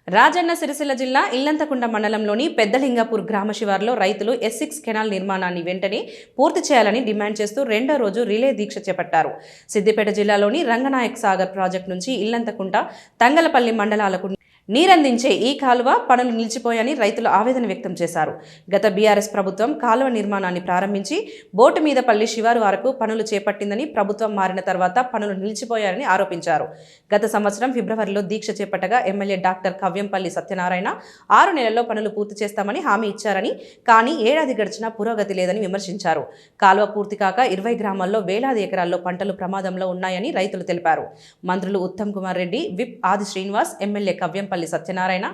రాజన్న సిరిసిల్ల జిల్లా ఇల్లంతకుంట మండలంలోని పెద్దలింగపూర్ గ్రామ శివారులో రైతులు S6 కెనాల్ నిర్మాణాన్ని వెంటనే పూర్తి చేయాలని డిమాండ్ చేస్తూ రెండో రోజు రిలే దీక్ష చేపట్టారు. సిద్దిపేట జిల్లాలోని రంగనాయక్ సాగర్ ప్రాజెక్టు నుంచి ఇల్లంతకుంట, తంగలపల్లి మండలాలకు నీరందించే ఈ కాలువ పనులు నిలిచిపోయాయని రైతులు ఆవేదన వ్యక్తం చేశారు. గత బీఆర్ఎస్ ప్రభుత్వం కాలువ నిర్మాణాన్ని ప్రారంభించి బోటు మీదపల్లి శివారు వరకు పనులు చేపట్టిందని, ప్రభుత్వం మారిన తర్వాత పనులు నిలిచిపోయారని ఆరోపించారు. గత సంవత్సరం ఫిబ్రవరిలో దీక్ష చేపట్టగా ఎమ్మెల్యే డాక్టర్ కవ్యంపల్లి సత్యనారాయణ 6 నెలల్లో పనులు పూర్తి చేస్తామని హామీ ఇచ్చారని, కానీ ఏడాది గడిచినా పురోగతి లేదని విమర్శించారు. కాలువ పూర్తి కాక 20 గ్రామాల్లో వేలాది ఎకరాల్లో పంటలు ప్రమాదంలో ఉన్నాయని రైతులు తెలిపారు. మంత్రులు ఉత్తమ్ కుమార్ రెడ్డి, విప్ ఆది శ్రీనివాస్, ఎమ్మెల్యే కవ్యంపల్లి సత్యనారాయణ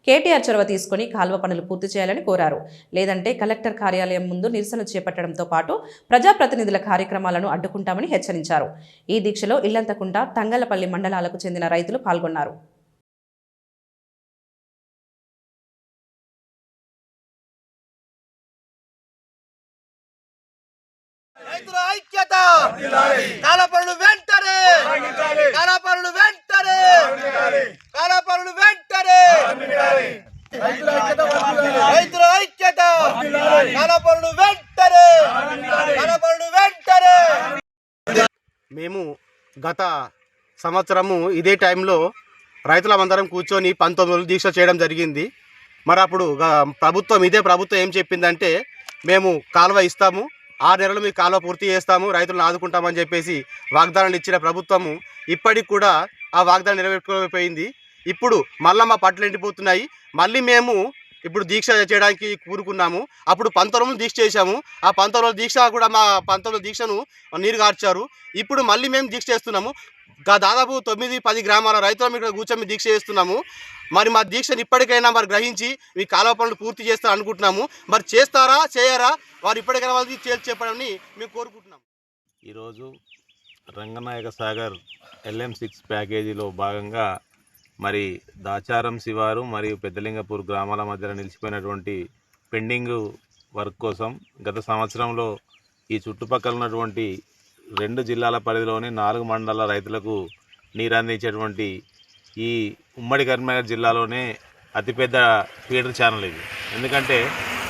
కేటీఆర్ చొరవ తీసుకుని కాలువ పనులు పూర్తి చేయాలని కోరారు. లేదంటే కలెక్టర్ కార్యాలయం ముందు నిరసన చేపట్టడంతో పాటు ప్రజాప్రతినిధుల కార్యక్రమాలను అడ్డుకుంటామని హెచ్చరించారు. ఈ దీక్షలో ఇల్లంతకుంట, తంగలపల్లి మండలాలకు చెందిన రైతులు పాల్గొన్నారు. రైతుల ఐక్యత, కాలపరులు వెంటనే, కాలపరులు వెంటనే, కాలపరులు వెంటనే, రైతుల ఐక్యత, కాలపరులు వెంటనే, కాలపరులు వెంటనే. మేము గత సంవత్సరము ఇదే టైంలో రైతులమందరం కూర్చొని 19 రోజులు దీక్ష చేయడం జరిగింది. మరి అప్పుడు ఇదే ప్రభుత్వం ఏం చెప్పిందంటే, మేము కాలువ ఇస్తాము, 6 నెలలు మీకు కాలువ పూర్తి చేస్తాము, రైతులను ఆదుకుంటామని చెప్పేసి వాగ్దానాలు ఇచ్చిన ప్రభుత్వము ఇప్పటికి కూడా ఆ వాగ్దానం నెరవేర్చుకోకపోయింది. ఇప్పుడు మళ్ళీ మా పట్లు ఎండిపోతున్నాయి. మళ్ళీ మేము ఇప్పుడు దీక్ష చేయడానికి కూరుకున్నాము. అప్పుడు 19 రోజులు దీక్ష చేశాము. ఆ 19 రోజుల దీక్ష కూడా మా 19 రోజుల దీక్షను నీరు గార్చారు. ఇప్పుడు మళ్ళీ మేము దీక్ష చేస్తున్నాము. దాదాపు 9-10 గ్రామాల రైతులు ఇక్కడ కూర్చొని దీక్ష చేస్తున్నాము. మరి మా దీక్షను ఇప్పటికైనా మరి గ్రహించి మీ కాలువ పనులు పూర్తి చేస్తారు అనుకుంటున్నాము. మరి చేస్తారా చేయరా వారు ఇప్పటికైనా వాళ్ళకి తేల్చి చెప్పాలని మేము కోరుకుంటున్నాము. ఈరోజు రంగనాయక సాగర్ LM6 ప్యాకేజీలో భాగంగా మరి దాచారం శివారు మరియు పెద్దలింగపూర్ గ్రామాల మధ్యలో నిలిచిపోయినటువంటి పెండింగ్ వర్క్ కోసం గత సంవత్సరంలో ఈ చుట్టుపక్కల ఉన్నటువంటి 2 జిల్లాల పరిధిలోని 4 మండలాల రైతులకు నీరు అందించేటువంటి ఈ ఉమ్మడి కరీంనగర్ జిల్లాలోనే అతిపెద్ద ఫీడర్ ఛానల్ ఇది. ఎందుకంటే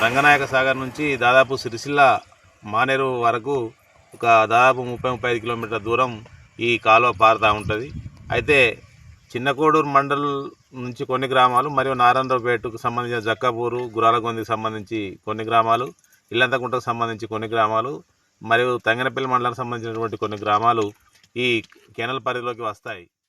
రంగనాయక సాగర్ నుంచి దాదాపు సిరిసిల్ల మానేరు వరకు ఒక దాదాపు 30-35 కిలోమీటర్ల దూరం ఈ కాలువ పారుతూ ఉంటుంది. అయితే చిన్నకోడూరు మండల్ నుంచి కొన్ని గ్రామాలు, మరియు నారాయణరావుపేటకు సంబంధించిన జక్కాపూరు, గురాలగొందికి సంబంధించి కొన్ని గ్రామాలు, ఇల్లంతకుంటకు సంబంధించి కొన్ని గ్రామాలు, మరియు తంగనపల్లి మండలానికి సంబంధించినటువంటి కొన్ని గ్రామాలు ఈ కెనాల్ పరిధిలోకి వస్తాయి.